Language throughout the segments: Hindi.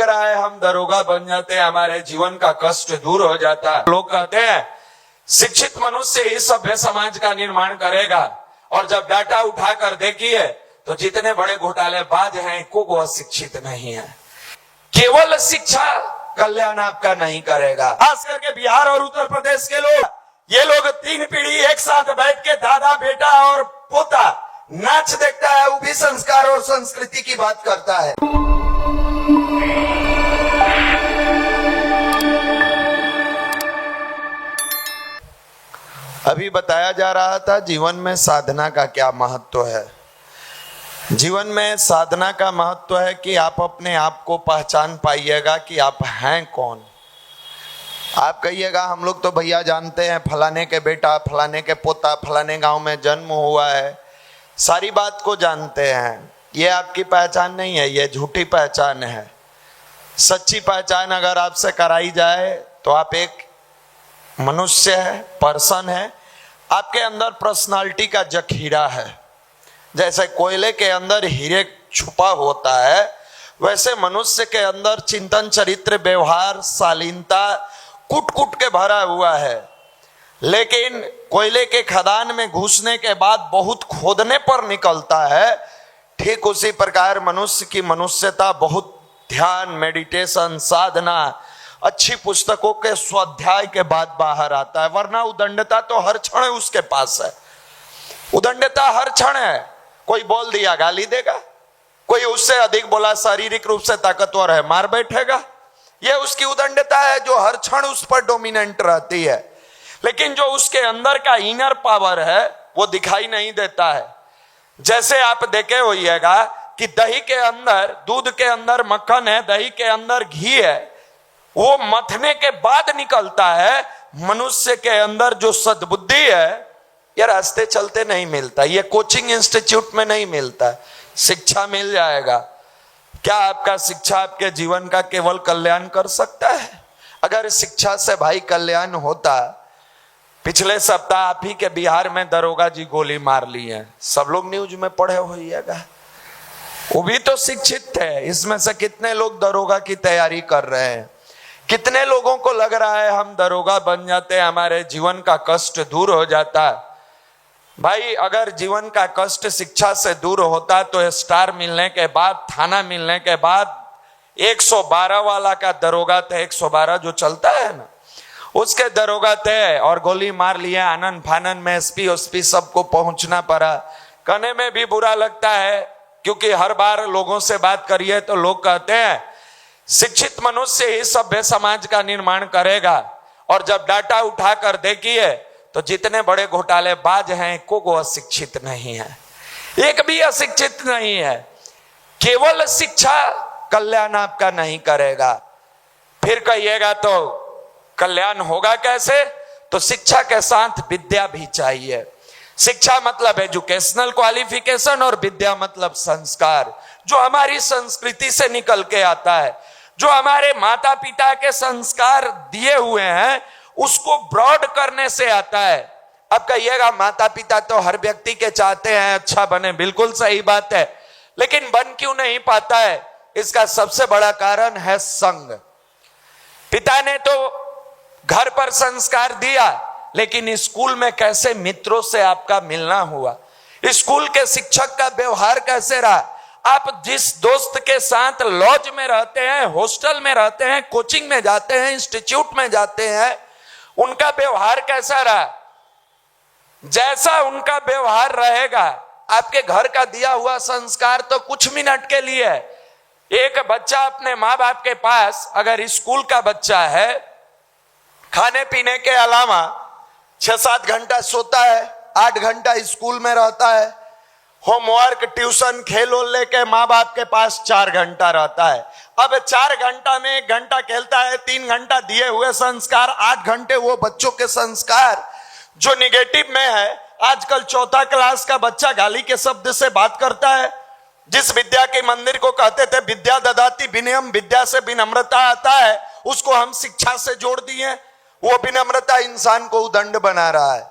लग रहा है हम दरोगा बन जाते हैं, हमारे जीवन का कष्ट दूर हो जाता है। लोग कहते हैं शिक्षित मनुष्य ही सभ्य समाज का निर्माण करेगा, और जब डाटा उठाकर देखिए तो जितने बड़े घोटालेबाज हैं को अशिक्षित नहीं है। केवल शिक्षा कल्याण आपका नहीं करेगा। खास करके बिहार और उत्तर प्रदेश के लोग, ये लोग 3 पीढ़ी एक साथ बैठ के दादा बेटा और पोता नाच देखता है, वो भी संस्कार और संस्कृति की बात करता है। अभी बताया जा रहा था जीवन में साधना का क्या महत्व है। जीवन में साधना का महत्व है कि आप अपने आप को पहचान पाइएगा कि आप हैं कौन। आप कहिएगा हम लोग तो भैया जानते हैं फलाने के बेटा, फलाने के पोता, फलाने गांव में जन्म हुआ है, सारी बात को जानते हैं। ये आपकी पहचान नहीं है, ये झूठी पहचान है। सच्ची पहचान अगर आपसे कराई जाए तो आप एक मनुष्य है, पर्सन है, आपके अंदर पर्सनालिटी का जखीरा है। जैसे कोयले के अंदर हीरे छुपा होता है, वैसे मनुष्य के अंदर चिंतन, चरित्र, व्यवहार, शालीनता कुट कुट के भरा हुआ है। लेकिन कोयले के खदान में घुसने के बाद बहुत खोदने पर निकलता है। ठीक उसी प्रकार मनुष्य की मनुष्यता बहुत ध्यान, मेडिटेशन, साधना, अच्छी पुस्तकों के स्वाध्याय के बाद बाहर आता है। वरना उदंडता तो हर क्षण उसके पास है। उदंडता हर क्षण है। कोई बोल दिया गाली देगा, कोई उससे अधिक बोला शारीरिक रूप से ताकतवर है मार बैठेगा। यह उसकी उदंडता है जो हर क्षण उस पर डोमिनेंट रहती है। लेकिन जो उसके अंदर का इनर पावर है वो दिखाई नहीं देता है। जैसे आप देखे होइएगा कि दही के अंदर, दूध के अंदर मक्खन है, दही के अंदर घी है, वो मथने के बाद निकलता है। मनुष्य के अंदर जो सद्बुद्धि है ये रास्ते चलते नहीं मिलता, ये कोचिंग इंस्टीट्यूट में नहीं मिलता, शिक्षा मिल जाएगा। क्या आपका शिक्षा आपके जीवन का केवल कल्याण कर सकता है? अगर शिक्षा से भाई कल्याण होता, पिछले सप्ताह आप ही के बिहार में दरोगा जी गोली मार ली है, सब लोग न्यूज में पढ़े होइएगा। वो भी तो शिक्षित थे। इसमें से कितने लोग दरोगा की तैयारी कर रहे हैं? कितने लोगों को लग रहा है हम दरोगा बन जाते हैं, हमारे जीवन का कष्ट दूर हो जाता। भाई अगर जीवन का कष्ट शिक्षा से दूर होता तो स्टार मिलने के बाद, थाना मिलने के बाद 112 वाला का दरोगा थे, 112 जो चलता है ना, उसके दरोगा थे और गोली मार लिया। आनंद फानन में एसपी ओसपी सबको पहुंचना पड़ा। कहने में भी बुरा लगता है क्योंकि हर बार लोगों से बात करिए तो लोग कहते हैं शिक्षित मनुष्य ही सभ्य समाज का निर्माण करेगा, और जब डाटा उठाकर देखिए तो जितने बड़े घोटालेबाज हैं को अशिक्षित नहीं है, एक भी अशिक्षित नहीं है। केवल शिक्षा कल्याण आपका नहीं करेगा। फिर कहिएगा तो कल्याण होगा कैसे? तो शिक्षा के साथ विद्या भी चाहिए। शिक्षा मतलब एजुकेशनल क्वालिफिकेशन और विद्या मतलब संस्कार, जो हमारी संस्कृति से निकल के आता है, जो हमारे माता पिता के संस्कार दिए हुए हैं उसको ब्रॉड करने से आता है। अब कहिएगा माता पिता तो हर व्यक्ति के चाहते हैं अच्छा बने, बिल्कुल सही बात है, लेकिन बन क्यों नहीं पाता है? इसका सबसे बड़ा कारण है संग। पिता ने तो घर पर संस्कार दिया, लेकिन स्कूल में कैसे मित्रों से आपका मिलना हुआ, स्कूल के शिक्षक का व्यवहार कैसे रहा, आप जिस दोस्त के साथ लॉज में रहते हैं, हॉस्टल में रहते हैं, कोचिंग में जाते हैं, इंस्टीट्यूट में जाते हैं, उनका व्यवहार कैसा रहा? जैसा उनका व्यवहार रहेगा, आपके घर का दिया हुआ संस्कार तो कुछ मिनट के लिए है। एक बच्चा अपने माँ बाप के पास, अगर स्कूल का बच्चा है, खाने पीने के अलावा 6-7 घंटा सोता है, 8 घंटा स्कूल में रहता है, होमवर्क, ट्यूशन, खेल लेके माँ बाप के पास 4 घंटा रहता है। अब 4 घंटा में 1 घंटा खेलता है, 3 घंटा दिए हुए संस्कार, 8 घंटे वो बच्चों के संस्कार जो निगेटिव में है। आजकल 4th क्लास का बच्चा गाली के शब्द से बात करता है। जिस विद्या के मंदिर को कहते थे विद्या ददाति विनयम, विद्या से विनम्रता आता है, उसको हम शिक्षा से जोड़ दिए। वो विनम्रता इंसान को उदंड बना रहा है।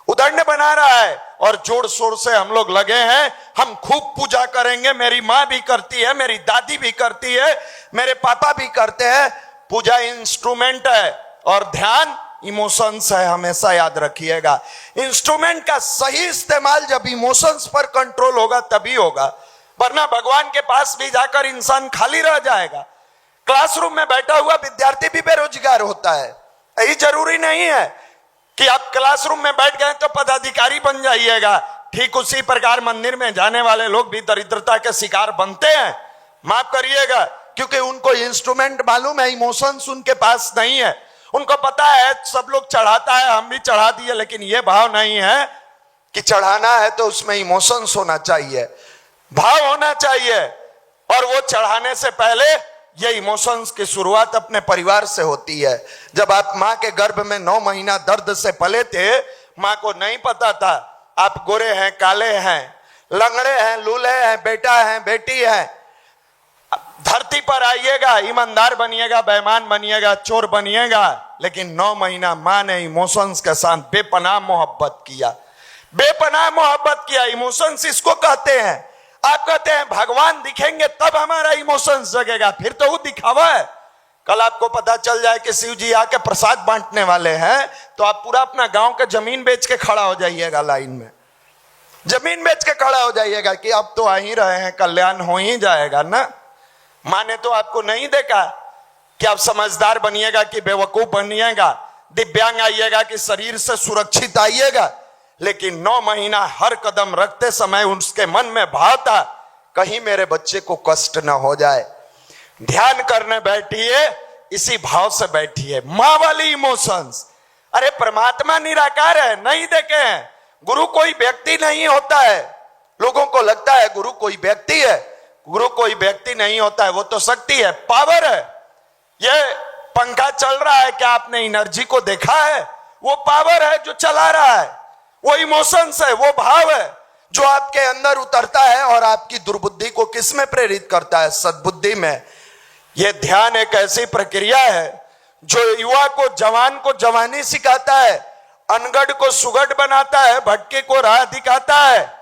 उदंड बना रहा है और जोर शोर से हम लोग लगे हैं, हम खूब पूजा करेंगे। मेरी माँ भी करती है, मेरी दादी भी करती है, मेरे पापा भी करते हैं। पूजा इंस्ट्रूमेंट है और ध्यान इमोशंस है, हमेशा याद रखिएगा। इंस्ट्रूमेंट का सही इस्तेमाल जब इमोशंस पर कंट्रोल होगा तभी होगा, वरना भगवान के पास भी जाकर इंसान खाली रह जाएगा। क्लासरूम में बैठा हुआ विद्यार्थी भी बेरोजगार होता है। यही जरूरी नहीं है कि आप क्लासरूम में बैठ गए तो पदाधिकारी बन जाइएगा। ठीक उसी प्रकार मंदिर में जाने वाले लोग भी दरिद्रता के शिकार बनते हैं, माफ करिएगा, क्योंकि उनको इंस्ट्रूमेंट मालूम है, इमोशंस उनके पास नहीं है। उनको पता है सब लोग चढ़ाता है, हम भी चढ़ा दिए, लेकिन यह भाव नहीं है कि चढ़ाना है तो उसमें इमोशंस होना चाहिए, भाव होना चाहिए। और वो चढ़ाने से पहले ये इमोशंस की शुरुआत अपने परिवार से होती है। जब आप माँ के गर्भ में 9 महीना दर्द से पले थे, माँ को नहीं पता था आप गोरे हैं, काले हैं, लंगड़े हैं, लूले हैं, बेटा हैं, बेटी है। धरती पर आइएगा, ईमानदार बनिएगा, बेईमान बनिएगा, चोर बनिएगा, लेकिन 9 महीना माँ ने इमोशंस के साथ बेपनाह मोहब्बत किया, बेपनाह मोहब्बत किया। इमोशंस इसको कहते हैं। आप कहते हैं भगवान दिखेंगे तब हमारा इमोशंस जगेगा, फिर तो वो दिखावा है। कल आपको पता चल जाए कि शिव जी आके प्रसाद बांटने वाले हैं, तो आप पूरा अपना गांव का जमीन बेच के खड़ा हो जाइएगा, लाइन में जमीन बेच के खड़ा हो जाइएगा कि अब तो आ ही रहे हैं, कल्याण हो ही जाएगा ना। माँ ने तो आपको नहीं देखा कि आप समझदार बनिएगा कि बेवकूफ बनिएगा, दिव्यांग आइएगा कि शरीर से सुरक्षित आइएगा, लेकिन 9 महीना हर कदम रखते समय उसके मन में भाव था कहीं मेरे बच्चे को कष्ट ना हो जाए। ध्यान करने बैठिए, इसी भाव से बैठिए, माँ वाली इमोशंस। अरे परमात्मा निराकार है, नहीं देखे हैं। गुरु कोई व्यक्ति नहीं होता है। लोगों को लगता है गुरु कोई व्यक्ति है, गुरु कोई व्यक्ति नहीं होता है, वो तो शक्ति है, पावर है। ये पंखा चल रहा है, क्या आपने एनर्जी को देखा है? वो पावर है जो चला रहा है, वो इमोशंस है, वो भाव है जो आपके अंदर उतरता है और आपकी दुर्बुद्धि को किस में प्रेरित करता है? सद्बुद्धि में। यह ध्यान एक ऐसी प्रक्रिया है जो युवा को, जवान को जवानी सिखाता है, अनगढ़ को सुगढ़ बनाता है, भटके को राह दिखाता है,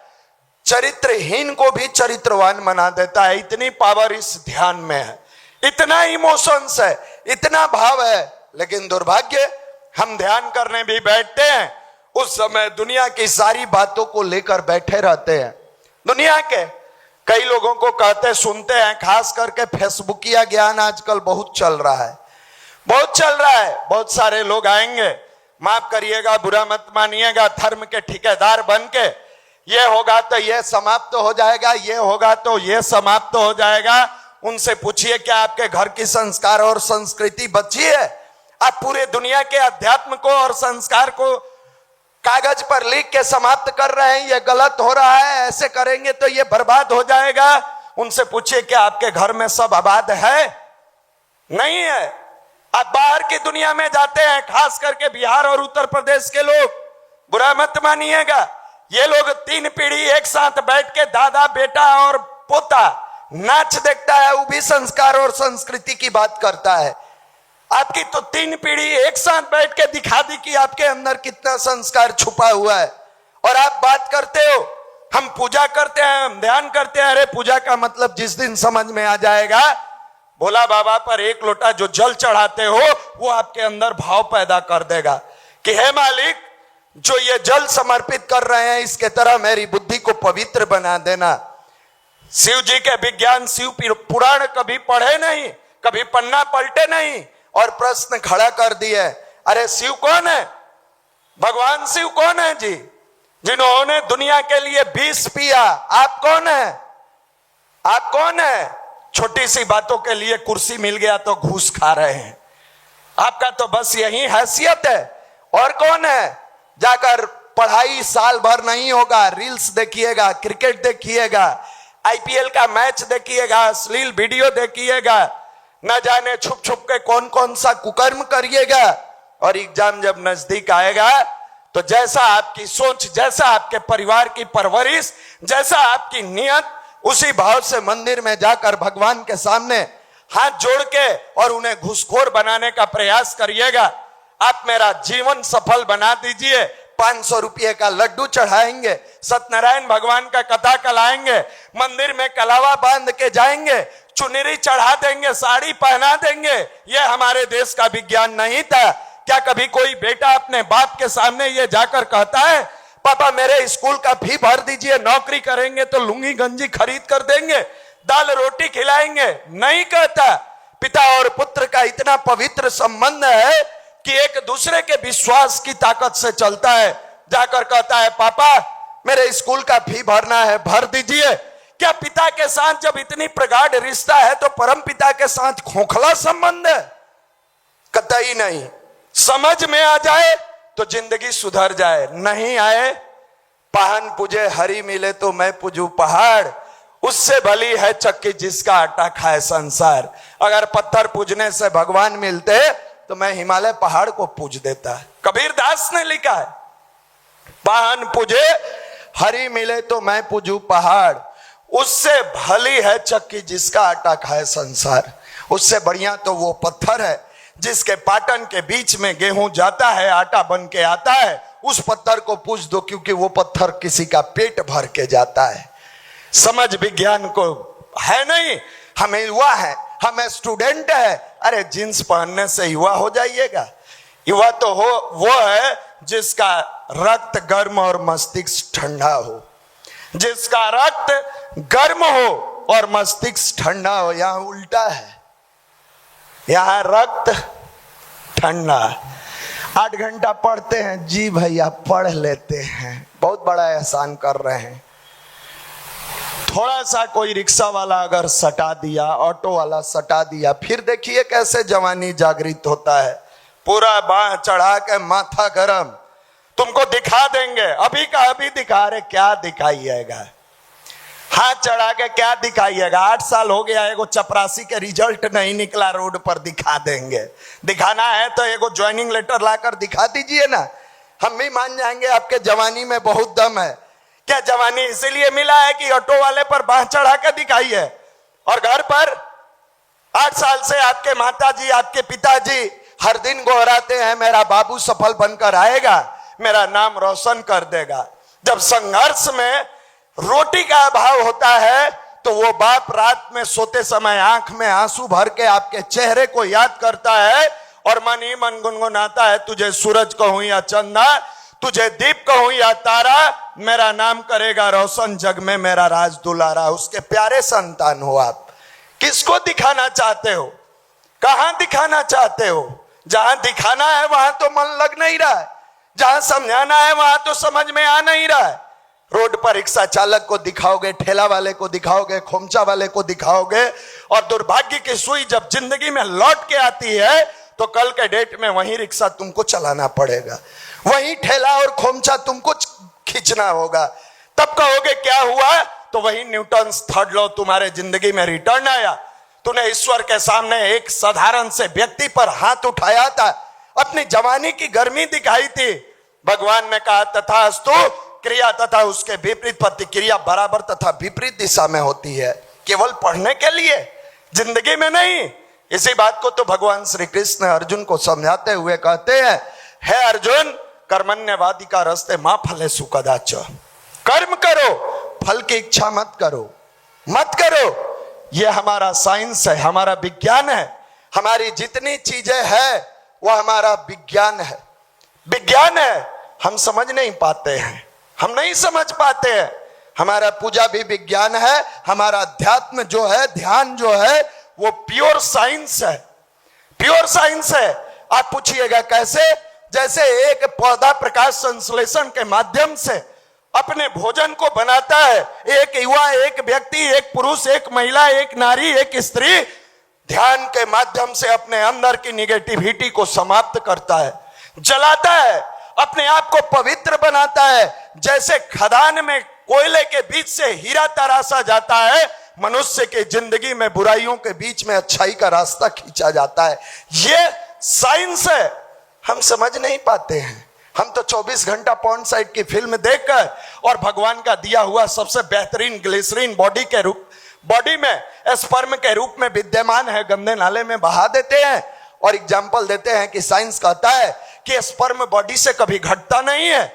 चरित्रहीन को भी चरित्रवान बना देता है। इतनी पावर इस ध्यान में है, इतना इमोशंस है, इतना भाव है। लेकिन दुर्भाग्य, हम ध्यान करने भी बैठते हैं, उस समय दुनिया की सारी बातों को लेकर बैठे रहते हैं। दुनिया के कई लोगों को कहते सुनते हैं, खास करके फेसबुकिया ज्ञान आजकल बहुत चल रहा है, बहुत चल रहा है। बहुत सारे लोग आएंगे, माफ करिएगा, बुरा मत मानिएगा, धर्म के ठेकेदार बन के ये होगा तो ये समाप्त हो जाएगा, ये होगा तो ये समाप्त हो जाएगा। उनसे पूछिए क्या आपके घर की संस्कार और संस्कृति बची है? आप पूरे दुनिया के अध्यात्म को और संस्कार को कागज पर लिख के समाप्त कर रहे हैं, ये गलत हो रहा है, ऐसे करेंगे तो ये बर्बाद हो जाएगा। उनसे पूछिए क्या आपके घर में सब आबाद है? नहीं है। आप बाहर की दुनिया में जाते हैं, खास करके बिहार और उत्तर प्रदेश के लोग, बुरा मत मानिएगा, ये लोग 3 पीढ़ी एक साथ बैठ के दादा, बेटा और पोता नाच देखता है, वो भी संस्कार और संस्कृति की बात करता है। आपकी तो 3 पीढ़ी एक साथ बैठ के दिखा दी कि आपके अंदर कितना संस्कार छुपा हुआ है, और आप बात करते हो हम पूजा करते हैं, हम ध्यान करते हैं। अरे पूजा का मतलब जिस दिन समझ में आ जाएगा, भोला बाबा पर 1 लोटा जो जल चढ़ाते हो, वो आपके अंदर भाव पैदा कर देगा कि हे मालिक, जो ये जल समर्पित कर रहे हैं, इसके तरह मेरी बुद्धि को पवित्र बना देना। शिव जी के विज्ञान, शिव पुराण कभी पढ़े नहीं, कभी पन्ना पलटे नहीं, और प्रश्न खड़ा कर दिए, अरे शिव कौन है? भगवान शिव कौन है जी, जिन्होंने दुनिया के लिए विष पिया? आप कौन है? आप कौन है? छोटी सी बातों के लिए कुर्सी मिल गया तो घूस खा रहे हैं। आपका तो बस यही हैसियत है, और कौन है? जाकर पढ़ाई साल भर नहीं होगा, रील्स देखिएगा, क्रिकेट देखिएगा, आईपीएल का मैच देखिएगा, अश्लील वीडियो देखिएगा, न जाने छुप छुप के कौन कौन सा कुकर्म करिएगा, और एग्जाम जब नजदीक आएगा तो जैसा आपकी सोच, जैसा आपके परिवार की परवरिश, जैसा आपकी नियत, उसी भाव से मंदिर में जाकर भगवान के सामने हाथ जोड़ के और उन्हें घूसखोर बनाने का प्रयास करिएगा। आप मेरा जीवन सफल बना दीजिए, 500 रुपये का लड्डू चढ़ाएंगे, सत्यनारायण भगवान का कथा कलाएंगे, मंदिर में कलावा बांध के जाएंगे, चुनरी चढ़ा देंगे, साड़ी पहना देंगे। यह हमारे देश का विज्ञान नहीं था। क्या कभी कोई बेटा अपने बाप के सामने ये जाकर कहता है, पापा मेरे स्कूल का फी भर दीजिए, नौकरी करेंगे तो लुंगी गंजी खरीद कर देंगे, दाल रोटी खिलाएंगे? नहीं कहता। पिता और पुत्र का इतना पवित्र संबंध है कि एक दूसरे के विश्वास की ताकत से चलता है। जाकर कहता है, पापा मेरे स्कूल का फी भरना है, भर दीजिए। क्या पिता के साथ जब इतनी प्रगाढ़ रिश्ता है तो परम पिता के साथ खोखला संबंध है? कतई नहीं। समझ में आ जाए तो जिंदगी सुधर जाए, नहीं आए, पाहन पूजे हरि मिले तो मैं पूजू पहाड़, उससे भली है चक्की जिसका आटा खाए संसार। अगर पत्थर पूजने से भगवान मिलते तो मैं हिमालय पहाड़ को पूज देता। कबीर दास ने लिखा है, पाहन पूजे हरि मिले तो मैं पूजू पहाड़, उससे भली है चक्की जिसका आटा खाए संसार। उससे बढ़िया तो वो पत्थर है जिसके पाटन के बीच में गेहूं जाता है, आटा बन के आता है। उस पत्थर को पूज दो, क्योंकि वो पत्थर किसी का पेट भर के जाता है। समझ विज्ञान को है नहीं। हमें युवा है, हमें स्टूडेंट है। अरे जींस पहनने से युवा हो जाइएगा? युवा तो हो वो है जिसका रक्त गर्म और मस्तिष्क ठंडा हो, जिसका रक्त गर्म हो और मस्तिष्क ठंडा हो। यहां उल्टा है, यहां रक्त ठंडा। 8 घंटा पढ़ते हैं, जी भैया पढ़ लेते हैं, बहुत बड़ा एहसान कर रहे हैं। थोड़ा सा कोई रिक्शा वाला अगर सटा दिया, ऑटो वाला सटा दिया, फिर देखिए कैसे जवानी जागृत होता है। पूरा बाह चढ़ा के माथा गरम, तुमको दिखा देंगे, अभी का अभी दिखा रहे, क्या दिखाइएगा? हाथ चढ़ा के क्या दिखाइएगा? 8 साल हो गया, एगो चपरासी के रिजल्ट नहीं निकला, रोड पर दिखा देंगे। दिखाना है तो एगो ज्वाइनिंग लेटर लाकर दिखा दीजिए ना, हम भी मान जाएंगे आपके जवानी में बहुत दम है। क्या जवानी इसीलिए मिला है कि ऑटो वाले पर बाह चढ़ा कर दिखाई है? और घर पर 8 साल से आपके माताजी, आपके पिताजी हर दिन गोहराते हैं, मेरा बाबू सफल बनकर आएगा, मेरा नाम रोशन कर देगा। जब संघर्ष में रोटी का अभाव होता है तो वो बाप रात में सोते समय आंख में आंसू भर के आपके चेहरे को याद करता है और मन ही मन गुनगुनाता है, तुझे सूरज कहूं या चंदा, तुझे दीप कहूं या तारा, मेरा नाम करेगा रोशन जग में मेरा राज दुलारा। उसके प्यारे संतान हो आप। किसको दिखाना चाहते हो? कहां दिखाना चाहते हो? जहां दिखाना है वहां तो मन लग नहीं रहा है, जहां समझाना है वहां तो समझ में आ नहीं रहा है। रोड पर रिक्शा चालक को दिखाओगे, ठेला वाले को दिखाओगे, खोमचा वाले को दिखाओगे, और दुर्भाग्य की सुई जब जिंदगी में लौट के आती है तो कल के डेट में वही रिक्शा तुमको चलाना पड़ेगा, वही ठेला और खोमचा तुमको खींचना होगा। तब कहोगे क्या हुआ? तो वही न्यूटन थर्ड लॉ तुम्हारे जिंदगी में रिटर्न आया। तूने ईश्वर के सामने एक साधारण से व्यक्ति पर हाथ उठाया था, अपनी जवानी की गर्मी दिखाई थी। भगवान ने कहा तथास्तु, क्रिया तथा उसके विपरीत प्रतिक्रिया बराबर तथा विपरीत दिशा में होती है, केवल पढ़ने के लिए, जिंदगी में नहीं। इसी बात को तो भगवान श्री कृष्ण अर्जुन को समझाते हुए कहते हैं, हे अर्जुन, कर्मण्यवादी का रस्ते मां फले सुकदाच, कर्म करो, फल की इच्छा मत करो, मत करो। यह हमारा साइंस है, हमारा विज्ञान है। हमारी जितनी चीजें हैं वह हमारा विज्ञान है, विज्ञान है। हम समझ नहीं पाते हैं, हम नहीं समझ पाते हैं। हमारा पूजा भी विज्ञान है, हमारा अध्यात्म जो है, ध्यान जो है, वो प्योर साइंस है, प्योर साइंस है। आप पूछिएगा कैसे? जैसे एक पौधा प्रकाश संश्लेषण के माध्यम से अपने भोजन को बनाता है, एक युवा, एक व्यक्ति, एक पुरुष, एक महिला, एक नारी, एक स्त्री ध्यान के माध्यम से अपने अंदर की निगेटिविटी को समाप्त करता है, जलाता है, अपने आप को पवित्र बनाता है। जैसे खदान में कोयले के बीच से हीरा तराशा जाता है, मनुष्य के जिंदगी में बुराइयों के बीच में अच्छाई का रास्ता खींचा जाता है। ये साइंस है, हम समझ नहीं पाते हैं। हम तो 24 घंटा पॉर्न साइट की फिल्म देखकर और भगवान का दिया हुआ सबसे बेहतरीन ग्लिसरीन बॉडी में स्पर्म के रूप में विद्यमान है, गंदे नाले में बहा देते हैं और एग्जाम्पल देते हैं कि साइंस कहता है कि स्पर्म बॉडी से कभी घटता नहीं है,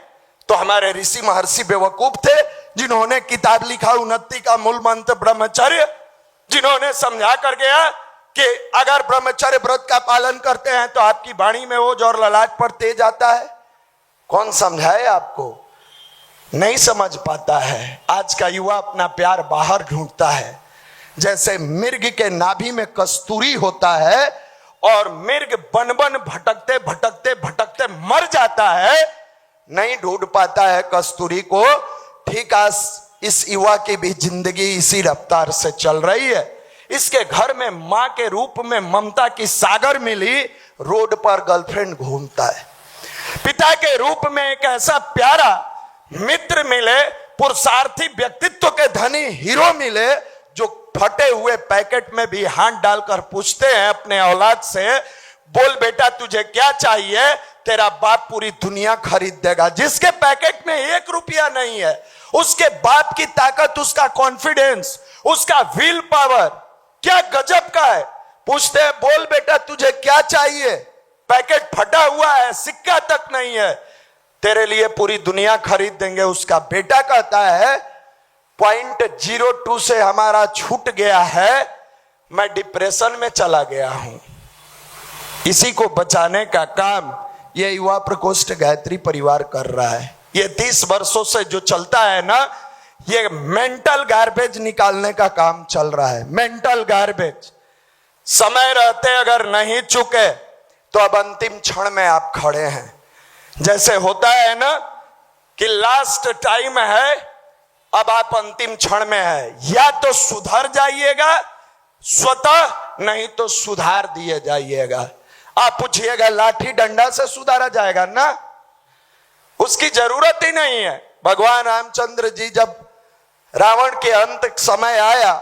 तो हमारे ऋषि महर्षि बेवकूफ थे जिन्होंने किताब लिखा उन्नति का मूल मंत्र ब्रह्मचर्य, जिन्होंने समझा कर गया कि अगर ब्रह्मचर्य व्रत का पालन करते हैं तो आपकी वाणी में ओज और ललाट पर तेज आता है। कौन समझाए आपको? नहीं समझ पाता है। आज का युवा अपना प्यार बाहर ढूंढता है। जैसे मिर्ग के नाभि में कस्तूरी होता है और मिर्ग बन बन भटकते भटकते भटकते मर जाता है, नहीं ढूंढ पाता है कस्तूरी को, ठीक आज इस युवा की भी जिंदगी इसी रफ्तार से चल रही है। इसके घर में मां के रूप में ममता की सागर मिली, रोड पर गर्लफ्रेंड घूमता है। पिता के रूप में एक ऐसा प्यारा मित्र मिले, पुरुषार्थी व्यक्तित्व के धनी हीरो मिले, जो फटे हुए पैकेट में भी हाथ डालकर पूछते हैं अपने औलाद से, बोल बेटा तुझे क्या चाहिए, तेरा बाप पूरी दुनिया खरीद देगा। जिसके पैकेट में 1 रुपया नहीं है, उसके बाप की ताकत, उसका कॉन्फिडेंस, उसका विल पावर क्या गजब का है। पूछते हैं बोल बेटा तुझे क्या चाहिए, पैकेट फटा हुआ है, सिक्का तक नहीं है, तेरे लिए पूरी दुनिया खरीद देंगे। उसका बेटा कहता है 0.02 से हमारा छूट गया है, मैं डिप्रेशन में चला गया हूं। इसी को बचाने का काम ये युवा प्रकोष्ठ गायत्री परिवार कर रहा है। ये 30 वर्षों से जो चलता है ना, ये मेंटल गार्बेज निकालने का काम चल रहा है। मेंटल गार्बेज समय रहते अगर नहीं चुके तो अब अंतिम क्षण में आप खड़े हैं। जैसे होता है ना कि लास्ट टाइम है, अब आप अंतिम क्षण में है, या तो सुधर जाइएगा स्वतः, नहीं तो सुधार दिए जाइएगा। आप पूछिएगा लाठी डंडा से सुधारा जाएगा ना, उसकी जरूरत ही नहीं है। भगवान रामचंद्र जी जब रावण के अंत समय आया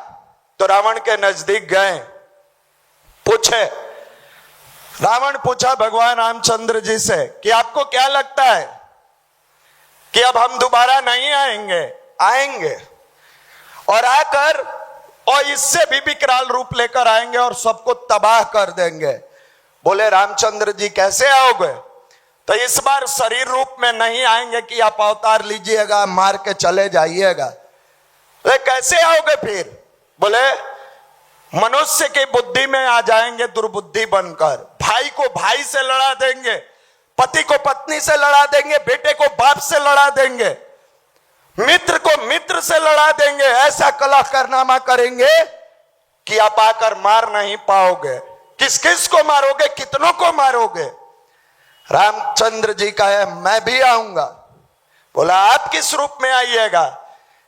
तो रावण के नजदीक गए, पूछे, रावण पूछा भगवान रामचंद्र जी से कि आपको क्या लगता है कि अब हम दोबारा नहीं आएंगे? आएंगे, और आकर और इससे भी विकराल रूप लेकर आएंगे और सबको तबाह कर देंगे। बोले रामचंद्र जी कैसे आओगे? तो इस बार शरीर रूप में नहीं आएंगे कि आप अवतार लीजिएगा मार के चले जाइएगा। बोले कैसे आओगे फिर? बोले मनुष्य की बुद्धि में आ जाएंगे दुर्बुद्धि बनकर, भाई को भाई से लड़ा देंगे, पति को पत्नी से लड़ा देंगे, बेटे को बाप से लड़ा देंगे, मित्र को मित्र से लड़ा देंगे। ऐसा कलह कारनामा करेंगे कि आप आकर मार नहीं पाओगे। किस किस को मारोगे, कितनों को मारोगे? रामचंद्र जी कहे मैं भी आऊंगा। बोला आप किस रूप में आइएगा?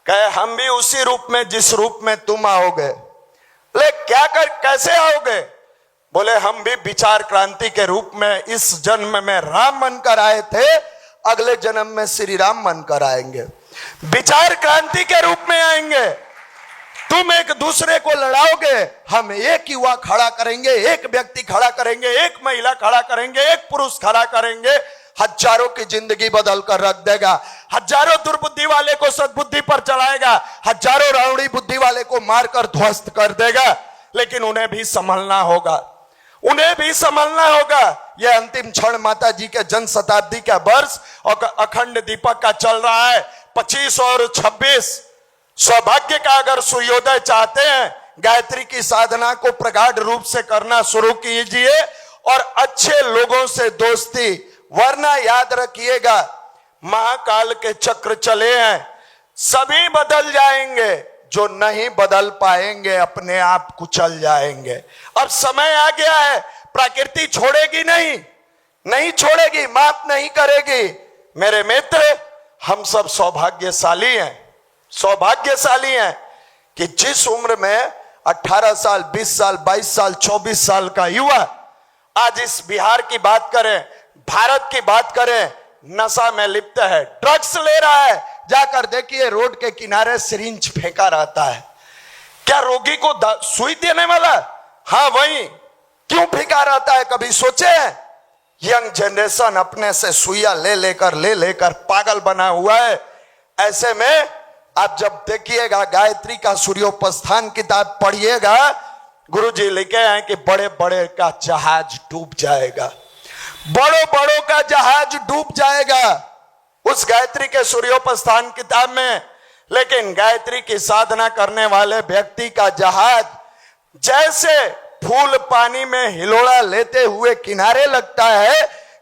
कहे हम भी उसी रूप में जिस रूप में तुम आओगे। बोले क्या कर कैसे आओगे? बोले हम भी विचार क्रांति के रूप में इस जन्म में राम बनकर आए थे, अगले जन्म में श्री राम बनकर आएंगे, विचार क्रांति के रूप में आएंगे। तुम एक दूसरे को लड़ाओगे, हम एक युवा खड़ा करेंगे, एक व्यक्ति खड़ा करेंगे, एक महिला खड़ा करेंगे, एक पुरुष खड़ा करेंगे, हजारों की जिंदगी बदल कर रख देगा। हजारों दुर्बुद्धि वाले को सद्बुद्धि पर चलाएगा, हजारों रावणी बुद्धि वाले को मारकर ध्वस्त कर देगा। लेकिन उन्हें भी संभलना होगा, उन्हें भी संभलना होगा। यह अंतिम क्षण माता जी के जन्म शताब्दी का वर्ष और अखंड दीपक का चल रहा है। 25 और 26 सौभाग्य का अगर सूर्योदय चाहते हैं, गायत्री की साधना को प्रगाढ़ रूप से करना शुरू कीजिए और अच्छे लोगों से दोस्ती, वरना याद रखिएगा महाकाल के चक्र चले हैं, सभी बदल जाएंगे, जो नहीं बदल पाएंगे अपने आप कुचल जाएंगे। अब समय आ गया है, प्रकृति छोड़ेगी नहीं, नहीं छोड़ेगी, माफ नहीं करेगी। मेरे मित्र हम सब सौभाग्यशाली हैं, सौभाग्यशाली हैं कि जिस उम्र में 18 साल, 20 साल, 22 साल, 24 साल का युवा आज इस बिहार की बात करें, भारत की बात करें, नशा में लिप्त है, ड्रग्स ले रहा है। जाकर देखिए रोड के किनारे सिरिंज फेंका रहता है। क्या रोगी को सुई देने वाला? हाँ वही। क्यों फेंका रहता है कभी सोचे हैं? यंग जनरेशन अपने से सुइया ले लेकर पागल बना हुआ है। ऐसे में आप जब देखिएगा गायत्री का सूर्योपस्थान किताब पढ़िएगा, गुरुजी लिखे हैं कि बड़े बड़े का जहाज डूब जाएगा, बड़ों बड़ों का जहाज डूब जाएगा। उस गायत्री के सूर्योपस्थान किताब में। लेकिन गायत्री की साधना करने वाले व्यक्ति का जहाज जैसे फूल पानी में हिलोड़ा लेते हुए किनारे लगता है,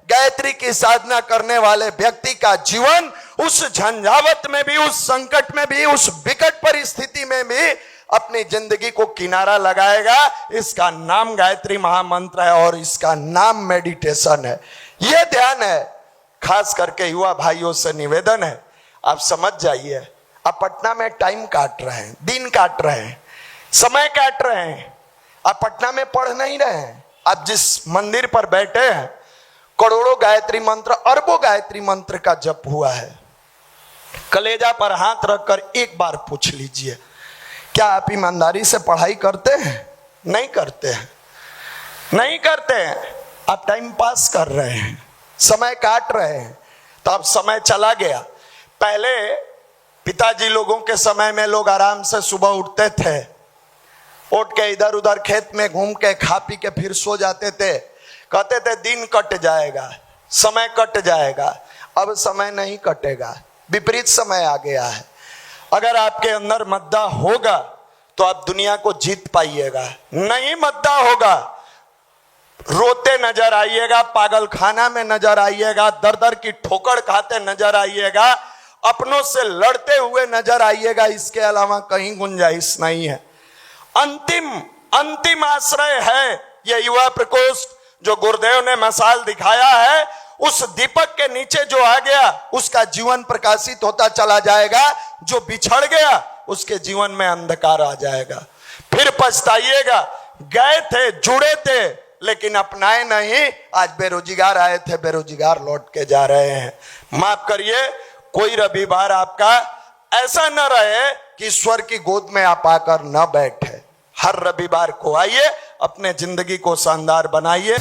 गायत्री की साधना करने वाले व्यक्ति का जीवन उस झंझावत में भी, उस संकट में भी, उस विकट परिस्थिति में भी अपनी जिंदगी को किनारा लगाएगा। इसका नाम गायत्री महामंत्र है और इसका नाम मेडिटेशन है। यह ध्यान है। खास करके युवा भाइयों से निवेदन है, आप समझ जाइए। आप पटना में टाइम काट रहे हैं, दिन काट रहे हैं, समय काट रहे हैं। आप पटना में पढ़ नहीं रहे हैं। आप जिस मंदिर पर बैठे हैं, करोड़ों गायत्री मंत्र, अरबों गायत्री मंत्र का जप हुआ है। कलेजा पर हाथ रखकर एक बार पूछ लीजिए, क्या आप ईमानदारी से पढ़ाई करते हैं? नहीं करते हैं, नहीं करते हैं। आप टाइम पास कर रहे हैं, समय काट रहे हैं। तो अब समय चला गया। पहले पिताजी लोगों के समय में लोग आराम से सुबह उठते थे, उठ के इधर उधर खेत में घूम के खा पी के फिर सो जाते थे। कहते थे दिन कट जाएगा, समय कट जाएगा। अब समय नहीं कटेगा, विपरीत समय आ गया है। अगर आपके अंदर मद्दा होगा तो आप दुनिया को जीत पाइएगा। नहीं मद्दा होगा, रोते नजर आइएगा, पागल खाना में नजर आइएगा, दर दर की ठोकर खाते नजर आइएगा, अपनों से लड़ते हुए नजर आइएगा। इसके अलावा कहीं गुंजाइश नहीं है। अंतिम आश्रय है यह युवा प्रकोष्ठ जो गुरुदेव ने मसाल दिखाया है। उस दीपक के नीचे जो आ गया उसका जीवन प्रकाशित होता चला जाएगा। जो बिछड़ गया उसके जीवन में अंधकार आ जाएगा। फिर पछताइएगा, गए थे, जुड़े थे, लेकिन अपनाए नहीं। आज बेरोजगार आए थे, बेरोजगार लौट के जा रहे हैं। माफ करिए, कोई रविवार आपका ऐसा न रहे कि ईश्वर की गोद में आप आकर न बैठे। हर रविवार को आइए, अपने जिंदगी को शानदार बनाइए।